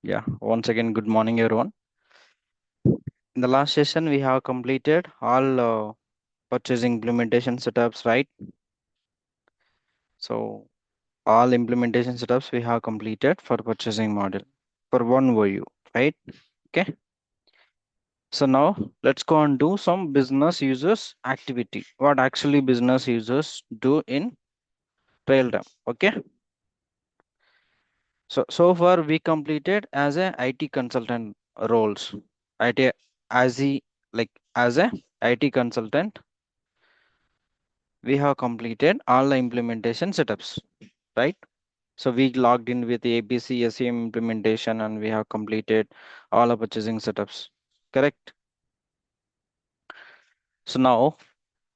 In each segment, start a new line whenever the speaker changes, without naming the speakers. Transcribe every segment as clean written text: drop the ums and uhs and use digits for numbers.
Yeah, once again, good morning, everyone. In the last session, we have completed all purchasing implementation setups, right? So, all implementation setups we have completed for purchasing model for one view, right? Okay. So, now let's go and do some business users activity. What actually business users do in real time. Okay. So far, we completed as a IT consultant roles. IT as a as a IT consultant we have completed all the implementation setups, right? So we logged in with the ABC SEM implementation and we have completed all the purchasing setups, correct? So now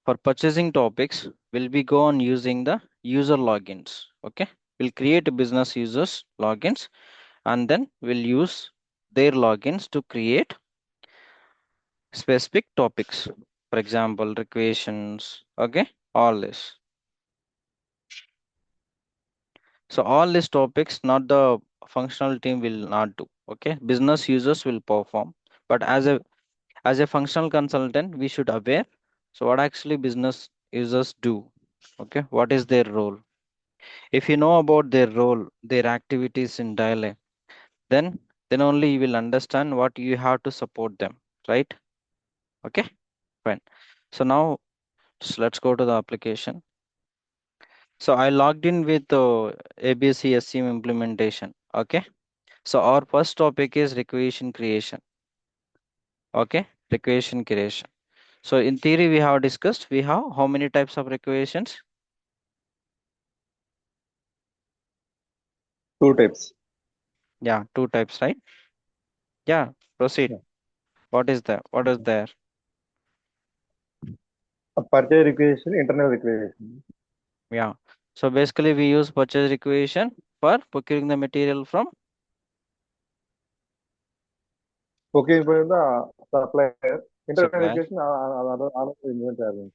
for purchasing topics, we'll be go on using the user logins. Okay, we'll create a business users logins and then we'll use their logins to create specific topics. For example, requisitions. Okay, all this. So all these topics, not the functional team will not do. Okay, business users will perform, but as a functional consultant, we should aware. So what actually business users do? Okay, what is their role? If you know about their role, their activities in dialect, then then only you will understand what you have to support them, right? Okay, fine. So now let's go to the application. So I logged in with ABC SCM implementation. Okay. So our first topic is requisition creation. Okay, requisition creation. So in theory, we have discussed we have how many types of requisitions?
Two types.
Yeah, two types, right? Yeah, proceed.
Yeah.
What is that? What is there?
A purchase requisition, internal requisition.
Yeah. So basically, we use purchase requisition for procuring the material from
Okay, for the supplier. Internal
supplier.
requisition, another invent having.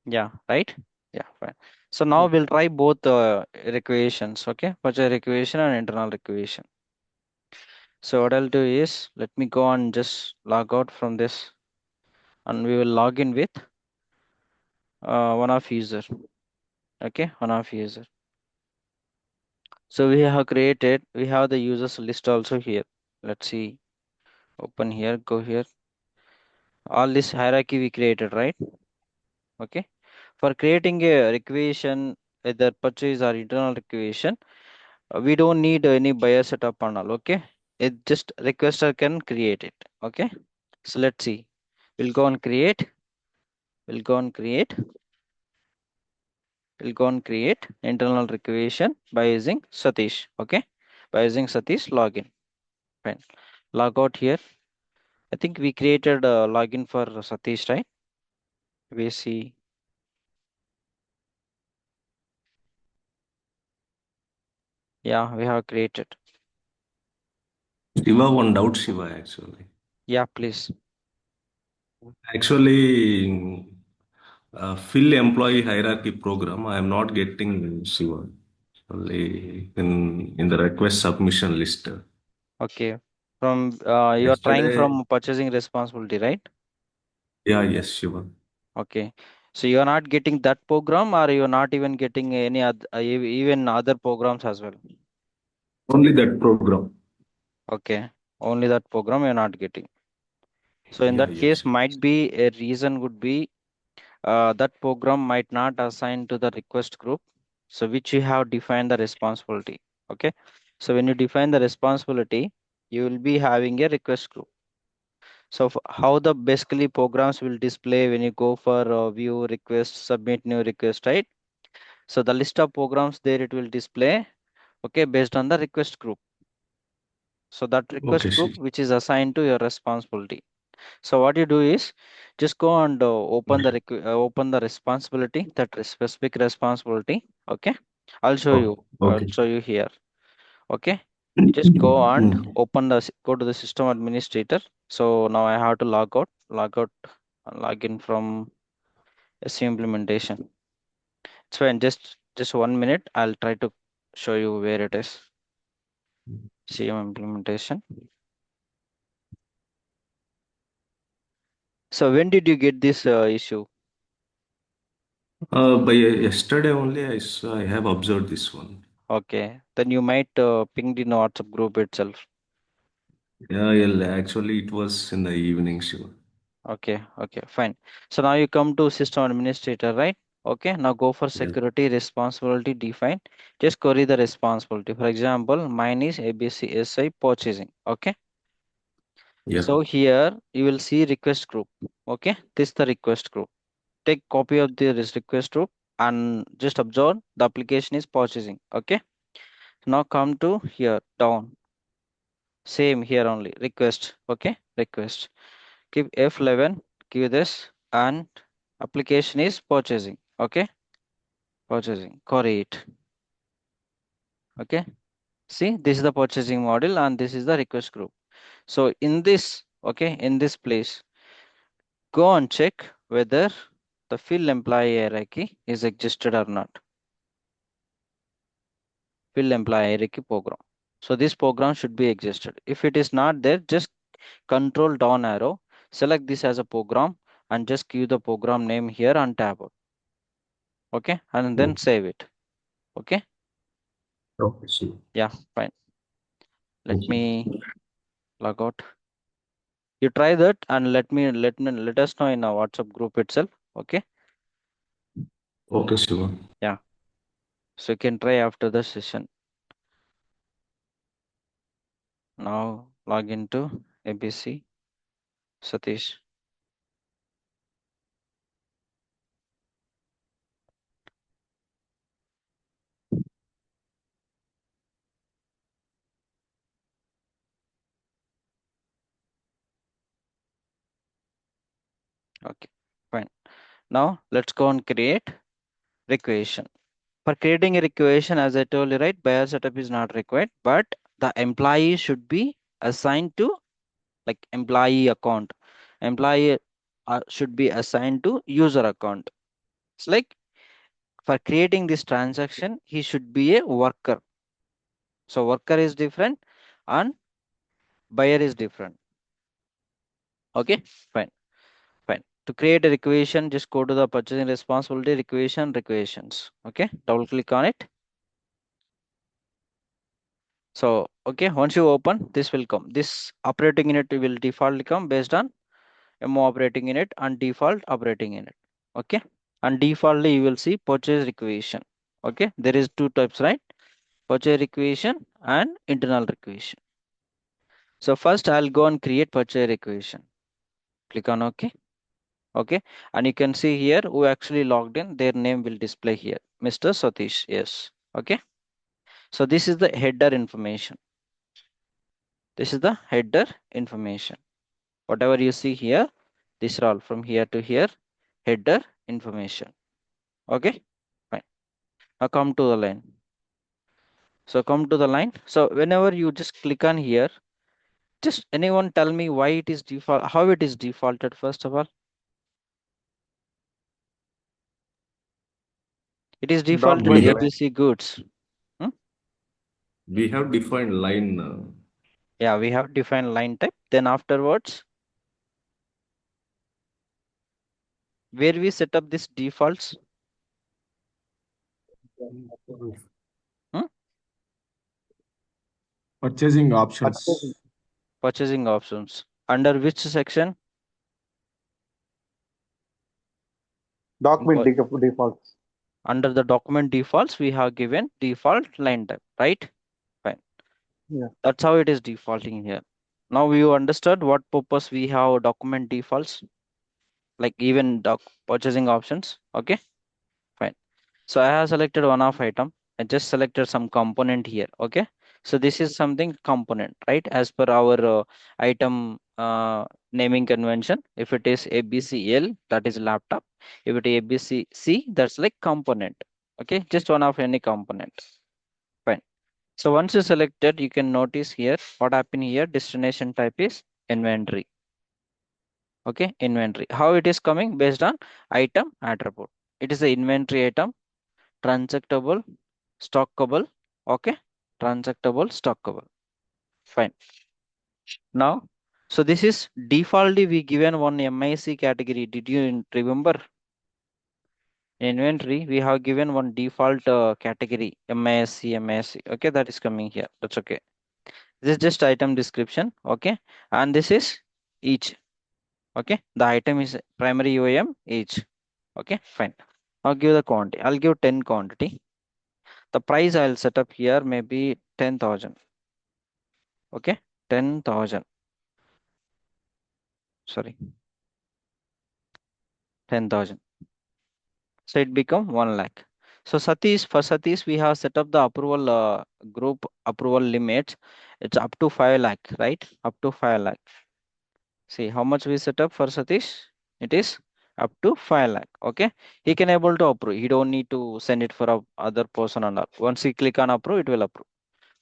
Yeah, right. Yeah, fine. So now we'll try both requisitions. Okay, purchase requisition and internal requisition. So what I'll do is let me go and just log out from this, and we will log in with one of user. Okay, one of user. So we have created, we have the users list also here. Let's see, open here, go here. All this hierarchy we created, right? Okay. For creating a requisition, either purchase or internal requisition, we don't need any buyer setup panel. Okay. It just requester can create it. Okay. So let's see. We'll go and create. We'll go and create. We'll go and create internal requisition by using Satish. Okay. By using Satish login. Fine. Log out here. I think we created a login for Satish, right? We see. Yeah, we have created.
Shiva, one doubt, Shiva, actually.
Yeah, please.
Actually, fill employee hierarchy program, I am not getting Shiva. Only in the request submission list.
Okay. From you are trying
Yesterday,
from purchasing responsibility, right?
yeah, yes, Shiva.
Okay. So you are not getting that program, or you are not even getting any other, even other programs as well.
Only that program.
Okay. Only that program you are not getting. So in
Yeah,
that case,
yes.
might be a reason would be that program might not assign to the request group. So which you have defined the responsibility. Okay. So when you define the responsibility, you will be having a request group. So how the basically programs will display when you go for view request, submit new request, right? So the list of programs there it will display, okay, based on the request group. So that
Okay,
request group
Shiva.
which is assigned to your responsibility. So what you do is just go and open the responsibility, that specific responsibility. Okay, I'll show
Oh,
you. I'll
okay.
show you here. Okay, you just go and open the go to the system administrator. So now I have to log out, and log in from SC implementation. It's fine. Just 1 minute. I'll try to show you where it is. CM implementation. So when did you get this issue?
By yesterday only, I have observed this one.
Okay, then you might ping the WhatsApp group itself.
Yeah, actually, it was in the evening, Shiva.
Okay, okay, fine. So now you come to system administrator, right? Okay, now go for
Yes.
security responsibility define. Just query the responsibility. For example, mine is ABCSI purchasing. Okay,
Yeah.
so here you will see request group. Okay, this is the request group. Take copy of this request group and just observe the application is purchasing. Okay, now come to here down. Same here only request. Okay, request. Give F11, give this, and application is purchasing. Okay, purchasing, correct. Okay, see, this is the purchasing model and this is the request group. So in this, okay, in this place, go and check whether the fill employee hierarchy is existed or not. Fill employee hierarchy program. So this program should be existed. If it is not there, just control down arrow, select this as a program and just give the program name here and tab out. Okay, and then
Oh,
save it. Okay,
okay, Shiva.
yeah, fine. Let
Okay.
me log out. You try that and let us know in our WhatsApp group itself. Okay,
Okay, Shiva.
yeah. So you can try after the session. Now log into ABC Satish. Okay, fine. Now let's go and create requisition. For creating a requisition, as I told you, right, buyer setup is not required, but the employee should be assigned to like employee account. Employee should be assigned to user account. It's like for creating this transaction, he should be a worker. So worker is different and buyer is different. Okay, fine, fine. To create a requisition, just go to the purchasing responsibility requisition requisitions. Okay, double click on it. So okay, once you open, this will come. This operating unit will default come based on MO operating unit and default operating unit. Okay, and defaultly you will see purchase requisition. Okay, there is two types, right? Purchase requisition and internal requisition. So first I'll go and create purchase requisition. Click on OK. Okay. And you can see here who actually logged in, their name will display here. Mr. Satish. Yes. Okay. So this is the header information. This is the header information. Whatever you see here, this are all from here to here, header information. Okay. Fine. Now come to the line. So come to the line. So whenever you just click on here, just anyone tell me why it is default, how it is defaulted first of all. It is defaulted
We
Document
have
line.
ABC goods. Hmm?
we have defined line.
Yeah, we have defined line type. Then afterwards, where we set up this defaults, hmm?
Purchasing
Purchasing.
options.
Purchasing options. Under which section?
Document
But
defaults.
under the document defaults, we have given default line type, right? Fine.
Yeah.
That's how it is defaulting here. Now you understood what purpose we have document defaults, like even doc purchasing options. Okay, fine. So I have selected one of item. I just selected some component here. Okay. So this is something component, right? As per our item naming convention. If it is ABCL, that is laptop. If it is ABCC, that's like component. Okay. Just one of any component. Fine. So once you selected, you can notice here what happened here. Destination type is inventory. Okay. Inventory. How it is coming based on item attribute. It is the inventory item, transactable, stockable. Okay, transactable, stockable. Fine. Now, so this is defaultly we given one MIC category. Did you remember? In inventory, we have given one default category MISC. Okay, that is coming here. That's okay. This is just item description. Okay, and this is each. Okay, the item is primary UAM each. Okay, fine. I'll give the quantity. I'll give 10 quantity. The price I'll set up here maybe 10,000. Okay, 10,000. Sorry, 10,000. So it become 1 lakh. So Satish, for Satish, we have set up the approval group approval limits. It's up to 5 lakh, right? Up to 5 lakh. See how much we set up for Satish? It is up to 5 lakh. Okay. He can able to approve. He don't need to send it for a other person and all. Once he click on approve, it will approve.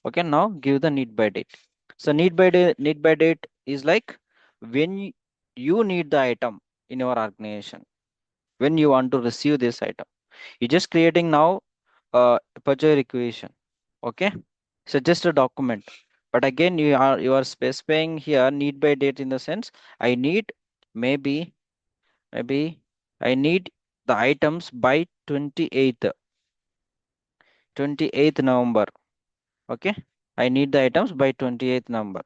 Okay. Now give the need by date. So need by date is like when you need the item in your organization, when you want to receive this item. You're just creating now purchase requisition. Okay. So just a document. But again, you are specifying here need by date in the sense I need maybe maybe I need the items by 28th November. Okay. I need the items by 28th November.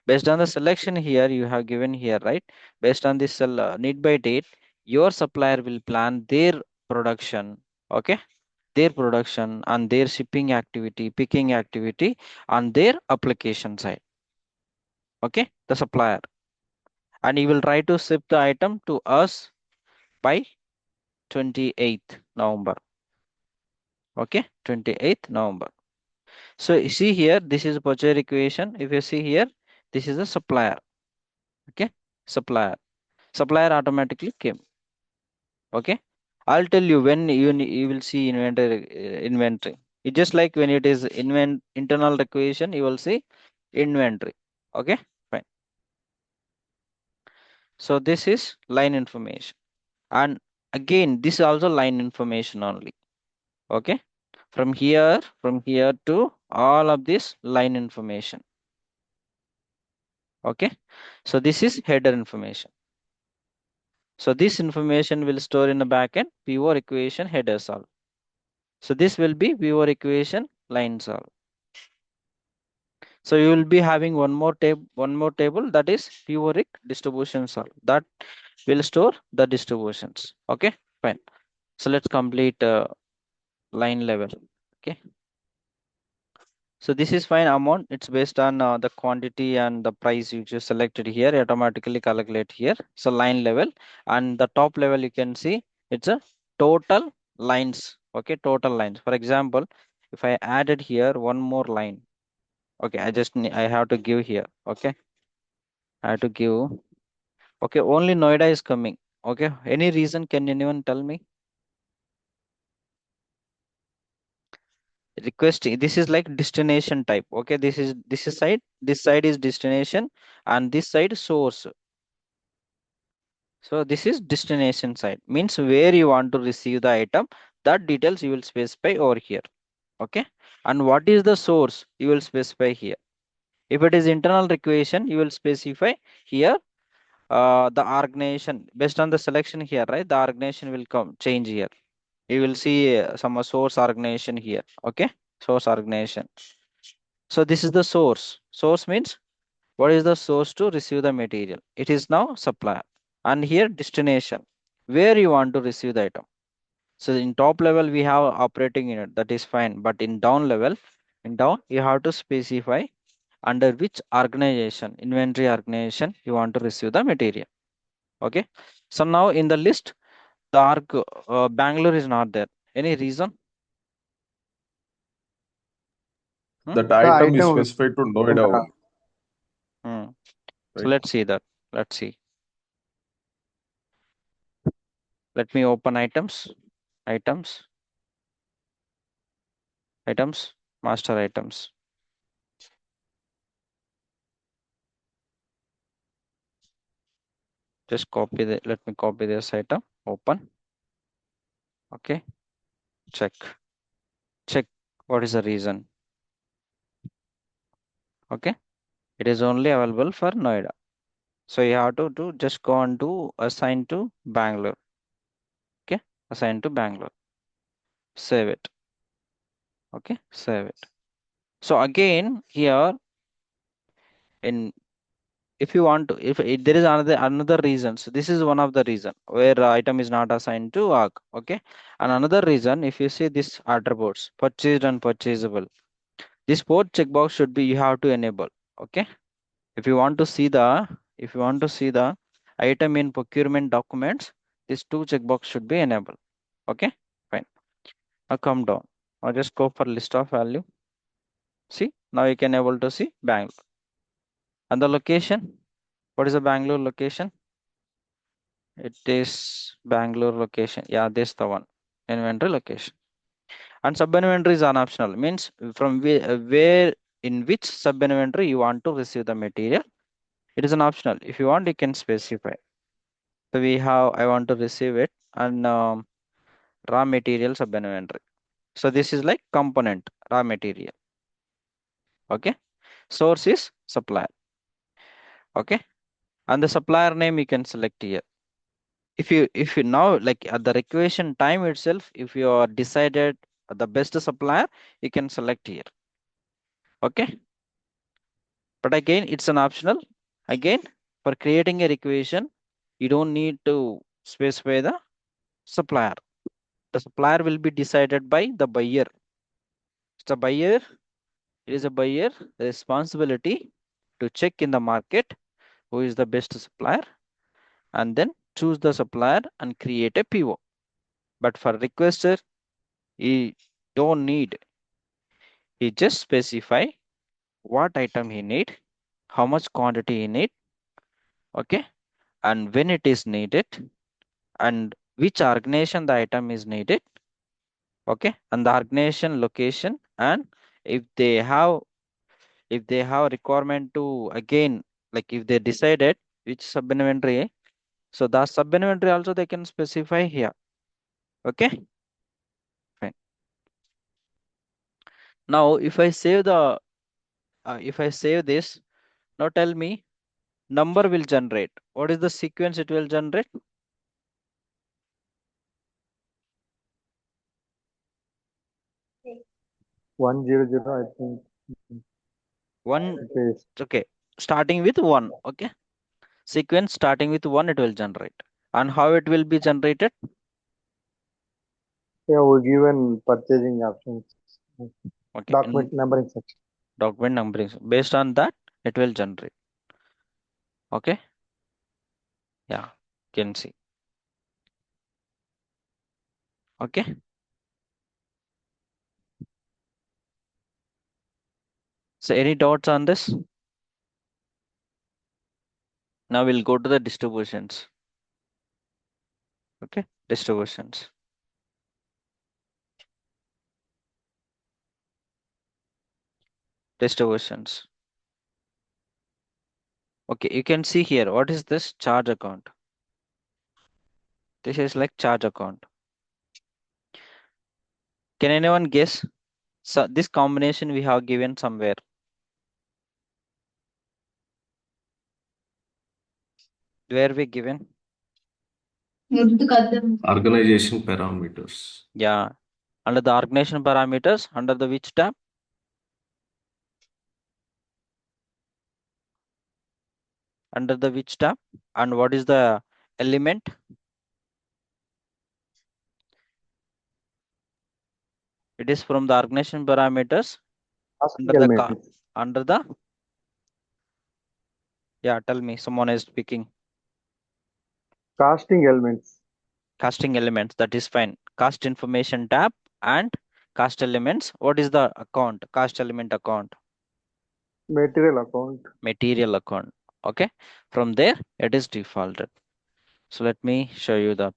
Based on the selection here you have given here, right? Based on this need by date, your supplier will plan their production. Okay, their production and their shipping activity, picking activity on their application side. Okay, the supplier. And he will try to ship the item to us by 28th November. Okay, 28th November. So you see here, this is purchase equation. If you see here, this is the supplier. Okay, supplier. Supplier automatically came. Okay, I'll tell you when you will see inventory. It just like when it is internal requisition, you will see inventory. Okay, fine. So this is line information, and again this is also line information only. Okay, from here to all of this line information. Okay, so this is header information. So this information will store in the backend PO equation header solve. So this will be PO equation line solve. So you will be having one more table that is periodic distribution solve that will store the distributions. Okay, fine. So let's complete line level. Okay. So this is fine amount. It's based on the quantity and the price you just selected here. Automatically calculate here. So line level and the top level you can see it's a total lines. Okay, total lines. For example, if I added here one more line. Okay, I have to give here. Okay, I have to give. Okay, only Noida is coming. Okay, any reason? Can anyone tell me? Request. This is like destination type. Okay, this is side. This side is destination, and this side source. So this is destination side. Means where you want to receive the item. That details you will specify over here. Okay, and what is the source? You will specify here. If it is internal requisition, you will specify here the organization based on the selection here, right? The organization will come change here. You will see some source organization here. Okay, source organization. So this is the source. Source means what is the source to receive the material? It is now supplier. And here destination, where you want to receive the item. So in top level we have operating unit, that is fine. But in down level, in down you have to specify under which organization, inventory organization you want to receive the material. Okay. So now in the list, the Bangalore is not there. Any reason? Hmm?
That
The
item is
item
specified to Noida
yeah,
only,
Hmm. So
right?
let's see that. Let's see. Let me open items, items, items, master items. Just copy the, let me copy this item, open. Okay, check, check. What is the reason? Okay. It is only available for Noida. So you have to do just go on to assign to Bangalore. Okay, assign to Bangalore. Save it. Okay, save it. So again here in if you want to there is another reason. So this is one of the reason where item is not assigned to ARC. Okay, and another reason, if you see this attributes purchased and purchasable, this fourth checkbox should be you have to enable. Okay, if you want to see the if you want to see the item in procurement documents, these two checkbox should be enabled. Okay, fine. Now come down. Now just go for list of value. See, now you can able to see Bangalore and the location. What is the Bangalore location? It is Bangalore location. Yeah, this the one. Inventory location. And sub inventory is an optional. Means from where in which sub inventory you want to receive the material. It is an optional. If you want, you can specify. So we have I want to receive it and raw material sub inventory. So this is like component raw material. Okay. Source is supplier. Okay. And the supplier name you can select here. If you now like at the requisition time itself, if you are decided the best supplier, you can select here. Okay, but again it's an optional. Again, for creating a requisition, you don't need to specify the supplier. The supplier will be decided by the buyer. It's a buyer. It is a buyer responsibility to check in the market who is the best supplier and then choose the supplier and create a PO. But for requester, he don't need. He just specify what item he need, how much quantity he need, okay, and when it is needed, and which organization the item is needed, okay, and the organization location, and if they have requirement to again like if they decided which sub inventory, so the sub inventory also they can specify here. Okay, fine. Now if I save this, now tell me number will generate. What is the sequence it will generate?
100, I think.
One,
It is.
okay, starting with one. Okay, sequence starting with one, it will generate. And how it will be generated?
Yeah, we given purchasing options.
Okay, in
Document numbering section.
document numbering. Based on that, it will generate. Okay, yeah, can see. Okay, so any doubts on this? Now we'll go to the distributions. Okay, distributions. Distributions. Okay, you can see here. What is this charge account? This is like charge account. Can anyone guess? So this combination we have given somewhere. Where we given?
Organization parameters.
Yeah. Under the organization parameters, under the which tab? Under the which tab? And what is the element? It is from the organization parameters
Costing
under the
elements.
under the yeah, tell me, someone is speaking.
Costing elements.
Casting elements, that is fine. Cast information tab and cast elements. What is the account? Cast element account.
Material account.
Material account. Okay. From there, it is defaulted. So let me show you the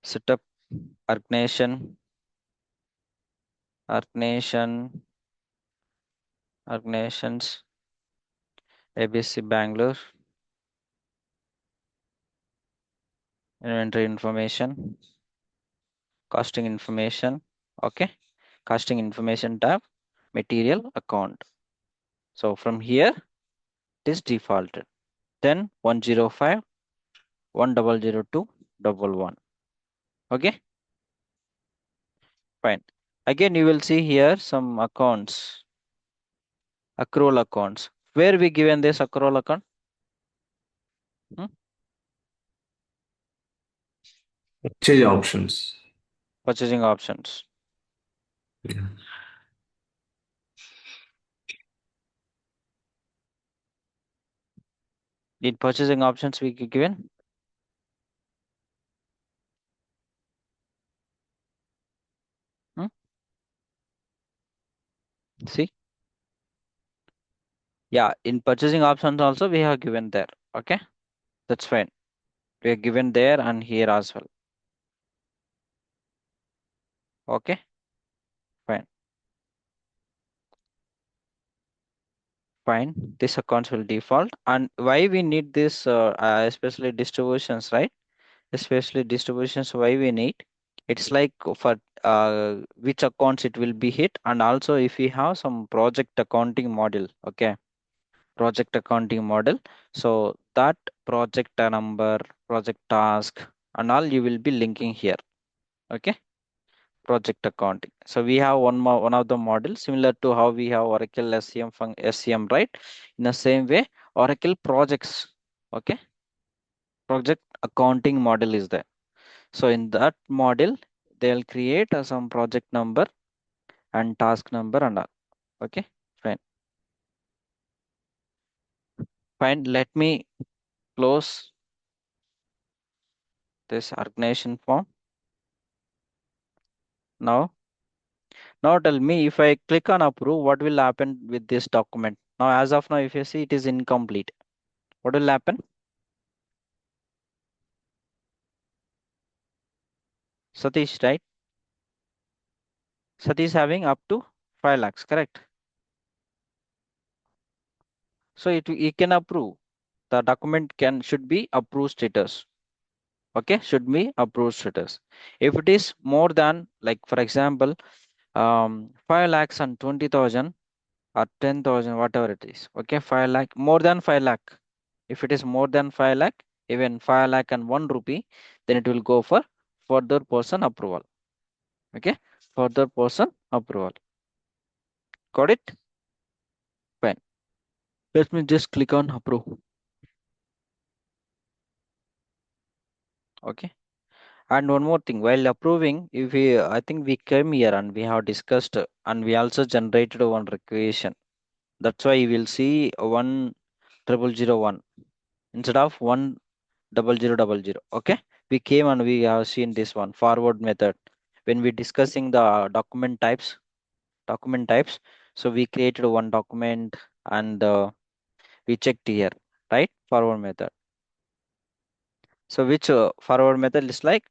setup organization, organization, organizations, ABC Bangalore, inventory information, costing information. Okay. Costing information tab. material account. So from here it is defaulted. Then 105, 1002, 11. Okay, fine. Again, you will see here some accounts, accrual accounts. Where we given this accrual account? Hmm?
Change options.
Purchasing options.
Yeah.
In purchasing options we given. Hmm? See, yeah, in purchasing options also we have given there. Okay, that's fine. We are given there and here as well. Okay, fine. Fine. This accounts will default. And why we need this, especially distributions, right? Especially distributions, why we need? It's like for which accounts it will be hit, and also if we have some project accounting model, okay, project accounting model. So that project number, project task, and all you will be linking here. Okay, project accounting. So we have one of the models similar to how we have Oracle SCM, right? In the same way, Oracle projects, okay, project accounting model is there. So in that model, they'll create some project number and task number and all. Okay, fine. Fine. Let me close this organization form. Now, now tell me if I click on approve, what will happen with this document? Now, as of now, if you see it is incomplete, what will happen? Satish, right? Satish having up to 5 lakhs, correct? So it can approve. The document should be approved status. Okay, should be approved status. If it is more than, like for example, 5 lakhs and 20,000 or 10,000, whatever it is. Okay, 5 lakh, more than 5 lakh. If it is more than 5 lakh, even 5 lakh and 1 rupee, then it will go for further person approval. Okay, further person approval. Got it? Fine. Let me just click on approve. Okay. And one more thing, while approving, if we, I think we came here and we have discussed and we also generated one requisition. That's why you will see 10001 instead of 10000. Okay. We came and we have seen this one forward method when we discussing the document types. So we created one document and we checked here, right? Forward method. So which forward method is like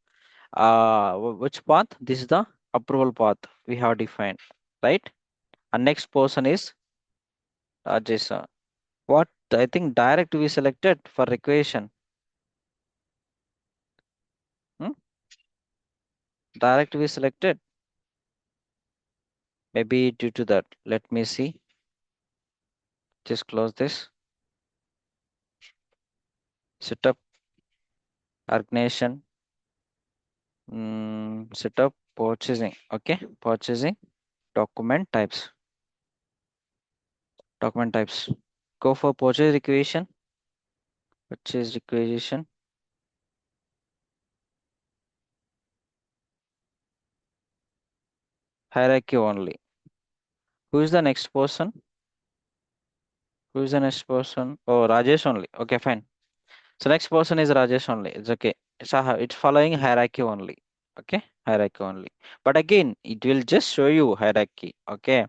which path? This is the approval path we have defined, right? And next person is Rajesh. What I think direct we selected for requisition. Hmm? Direct we selected. Maybe due to that. Let me see. Just close this. Setup organization. Setup purchasing. Okay, purchasing document types. Document types. Go for purchase requisition. Purchase requisition. Hierarchy only. Who is the next person? Who is the next person? Oh, Rajesh only. Okay, fine. So next person is Rajesh only. It's okay. It's following hierarchy only. Okay, hierarchy only. But again, it will just show you hierarchy. Okay,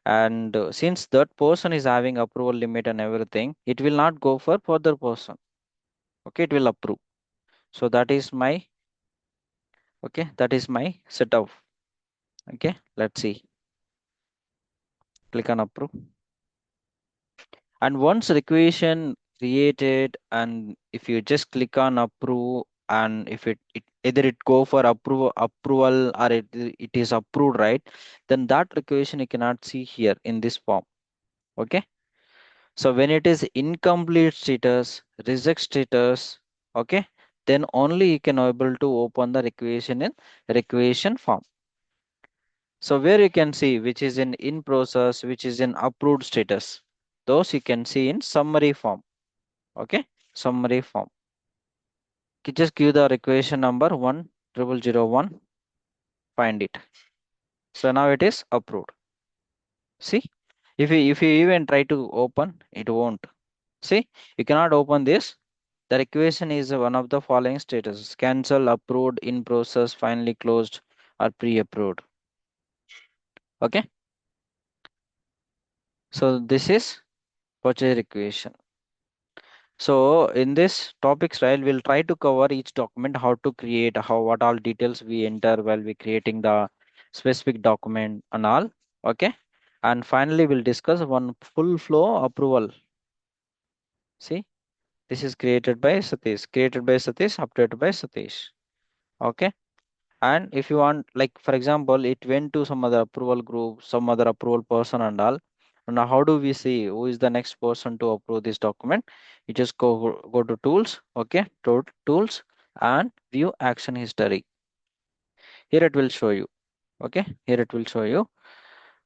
and since that person is having approval limit and everything, it will not go for further person. Okay, it will approve. So that is my setup. Okay, let's see. Click on approve. And once requisition created, and if you just click on approve, and if it either it go for approval or it is approved, right? Then that requisition you cannot see here in this form. Okay. So when it is incomplete status, reject status, okay, then only you can able to open the requisition in requisition form. So where you can see which is in process, which is in approved status, those you can see in summary form. Okay, summary form. Just give the requisition number 10001, find it. So now it is approved. See, if you even try to open, it won't. See, you cannot open this. The requisition is one of the following statuses: cancel, approved, in process, finally closed, or pre-approved. Okay, so this is purchase requisition. So in this topics, right, we'll try to cover each document, how to create, how what all details we enter while we creating the specific document and all. Okay, and finally we'll discuss one full flow approval. See, this is created by Satish, updated by Satish. Okay. And if you want, like for example, it went to some other approval group, some other approval person and all. Now, how do we see who is the next person to approve this document? You just go to tools, okay, to tools and view action history. Here it will show you, okay, here it will show you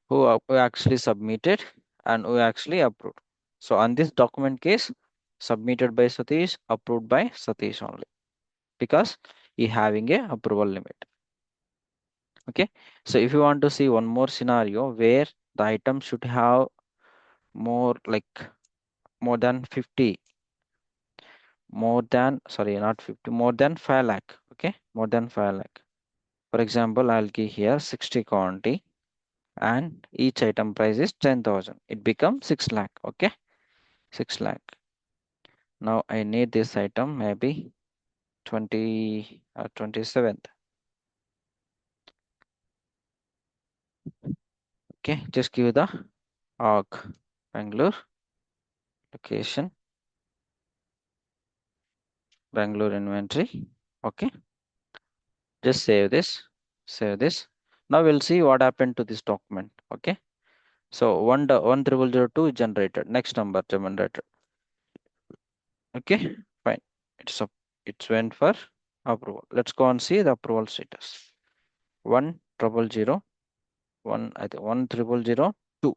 who actually submitted and who actually approved. So on this document case, submitted by Satish, approved by Satish only because he having a approval limit. Okay, so if you want to see one more scenario where the item should have more like more than 50, more than, sorry, not 50, more than 5 lakh. Okay, more than 5 lakh. For example, I'll give here 60 quantity and each item price is 10,000. It becomes 6 lakh. Okay, 6 lakh. Now I need this item maybe 27th. Okay, just give the org Bangalore location, Bangalore inventory. Okay, just save this, save this. Now we'll see what happened to this document. Okay, so 10002 is generated, next number generated. Okay, fine, it's up, it's went for approval. Let's go and see the approval status. 10001, I think 10002.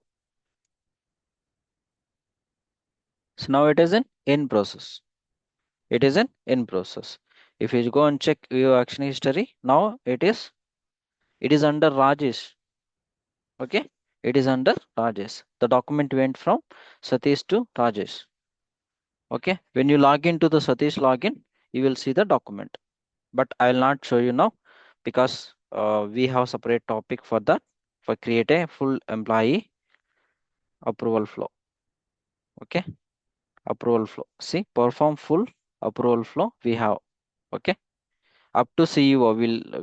So now it is in process, it is in process. If you go and check your action history, now it is under Rajesh. Okay, it is under Rajesh. The document went from Satish to Rajesh. Okay, when you log into the Satish login, you will see the document. But I will not show you now because we have separate topic for that, for create a full employee approval flow. Okay, approval flow. See, perform full approval flow we have. Okay, up to CEO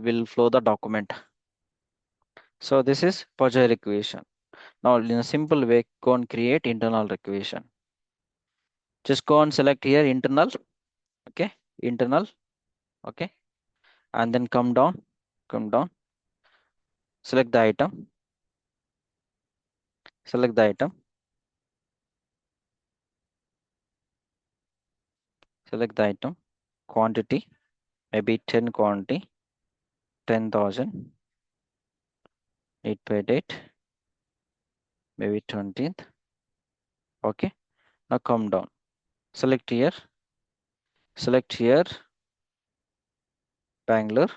will flow the document. So this is purchase requisition. Now in a simple way, go and create internal requisition. Just go and select here internal. Okay, internal. Okay, and then come down, select the item, select the item, select the item, quantity, maybe 10 quantity, 10,000, 8 by date, maybe 20th. Okay, now come down, select here Bangalore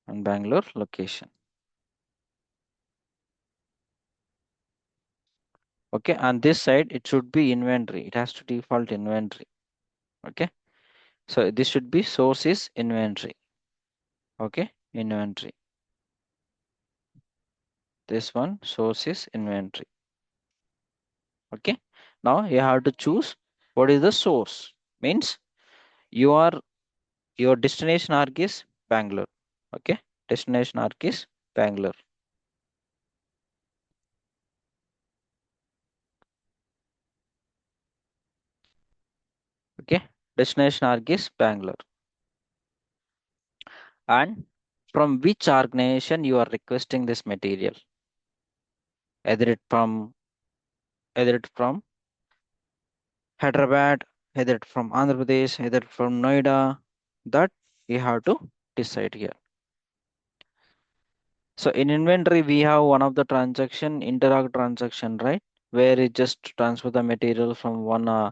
and Bangalore location. Okay, on this side it should be inventory, it has to default inventory. Okay, so this should be source is inventory. Okay, inventory, this one source is inventory. Okay, now you have to choose what is the source, means your your destination arc is Bangalore. Okay, destination arc is Bangalore. Okay, destination arc is Bangalore. and from which organization you are requesting this material, either it from Hyderabad, either it from Andhra Pradesh, either from Noida. That you have to decide here. So in inventory, we have one of the transaction, interorg transaction, right? Where it just transfer the material from one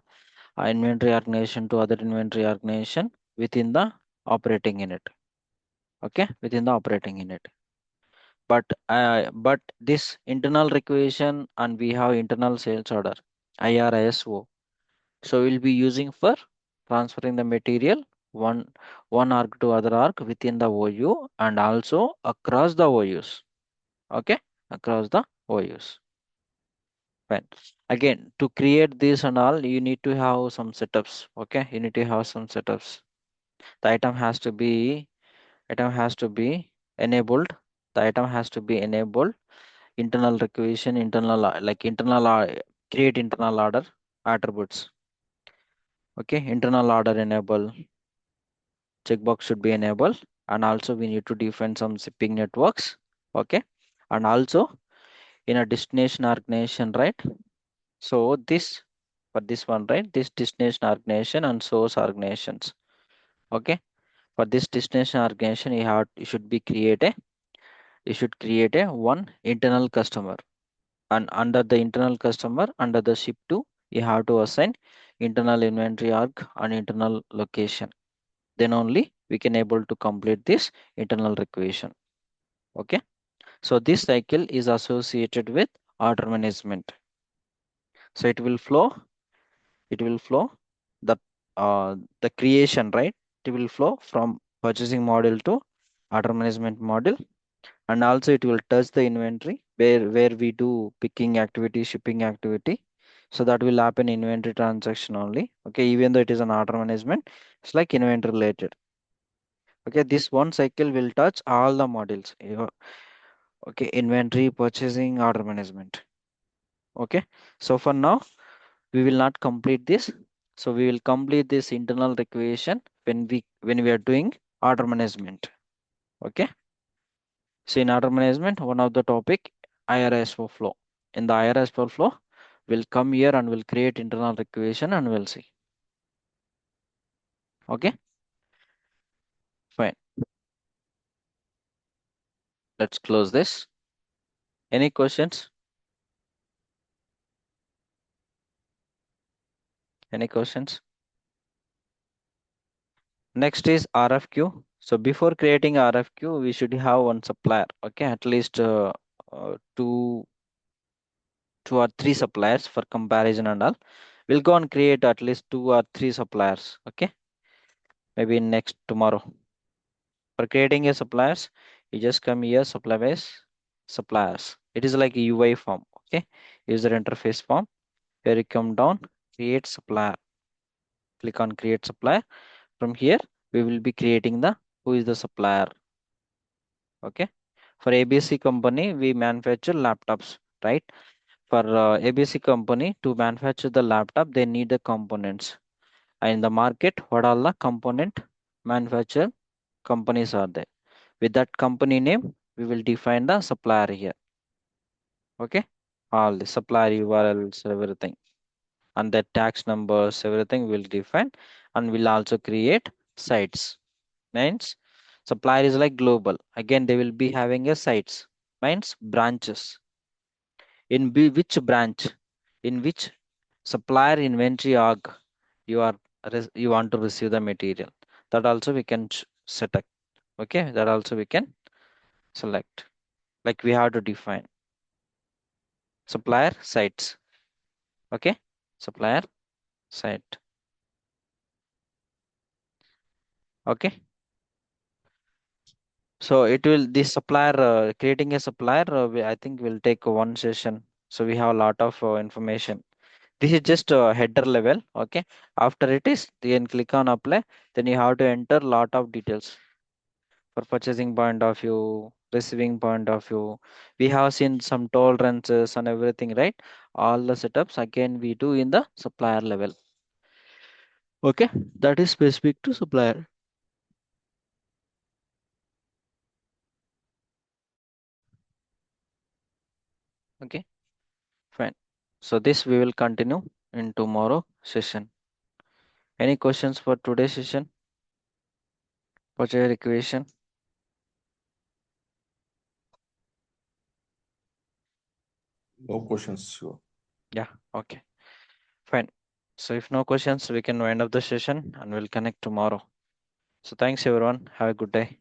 inventory organization to other inventory organization within the operating unit. Okay, within the operating unit. But this internal requisition and we have internal sales order, IRISO. So we'll be using for transferring the material one arc to other arc within the OU and also across the OUs. Okay, across the OUs. Fine. Again, to create this and all, you need to have some setups. Okay, you need to have some setups. The item has to be enabled. The item has to be enabled. Internal requisition, create internal order attributes. Okay, internal order enable checkbox should be enabled, and also we need to define some shipping networks. Okay, and also in a destination organization, right? So this for this one, right? This destination organization and source organizations. Okay, for this destination organization, you should create a one internal customer, and under the internal customer, under the ship to, you have to assign internal inventory arc and internal location. Then only we can able to complete this internal requisition. Okay, so this cycle is associated with order management. So it will flow the the creation, right? It will flow from purchasing model to order management model, and also it will touch the inventory where we do picking activity, shipping activity. So that will happen inventory transaction only. Okay, even though it is an order management, it's like inventory related. Okay, this one cycle will touch all the modules. Okay, inventory, purchasing, order management. Okay, so for now we will not complete this. So we will complete this internal requisition when we are doing order management. Okay, so in order management, one of the topic IRSO flow. In the IRSO flow, we'll come here and we'll create internal requisition and we'll see. Okay, fine. Let's close this. Any questions? Any questions? Next is RFQ. So before creating RFQ, we should have one supplier. Okay, at least two or three suppliers for comparison and all. We'll go and create at least two or three suppliers. Okay, maybe next tomorrow. For creating a suppliers, you just come here, supply base, suppliers. It is like a UI form. Okay, user interface form. Here you come down, create supplier. Click on create supplier. From here, we will be creating the who is the supplier. Okay, for ABC company, we manufacture laptops, right? For ABC company to manufacture the laptop, they need the components. And in the market, what all the component manufacturer companies are there? With that company name, we will define the supplier here. Okay, all the supplier URLs, everything, and the tax numbers, everything will define, and we'll also create sites. Means supplier is like global. Again, they will be having a sites. Means branches. In which branch, in which supplier inventory org you are you want to receive the material. That also we can set up. Okay, that also we can select. Like we have to define supplier sites. Okay, supplier site. Okay, so it will this supplier creating a supplier. I think will take one session. So we have a lot of information. This is just a header level. Okay, after it is, then click on apply. Then you have to enter lot of details for purchasing point of view, receiving point of view. We have seen some tolerances and everything, right? All the setups again we do in the supplier level. Okay, that is specific to supplier. Okay, fine. So this we will continue in tomorrow session. Any questions for today's session? Project equation?
No questions, Shiva.
Yeah, okay, fine. So if no questions, we can wind up the session and we'll connect tomorrow. So thanks everyone. Have a good day.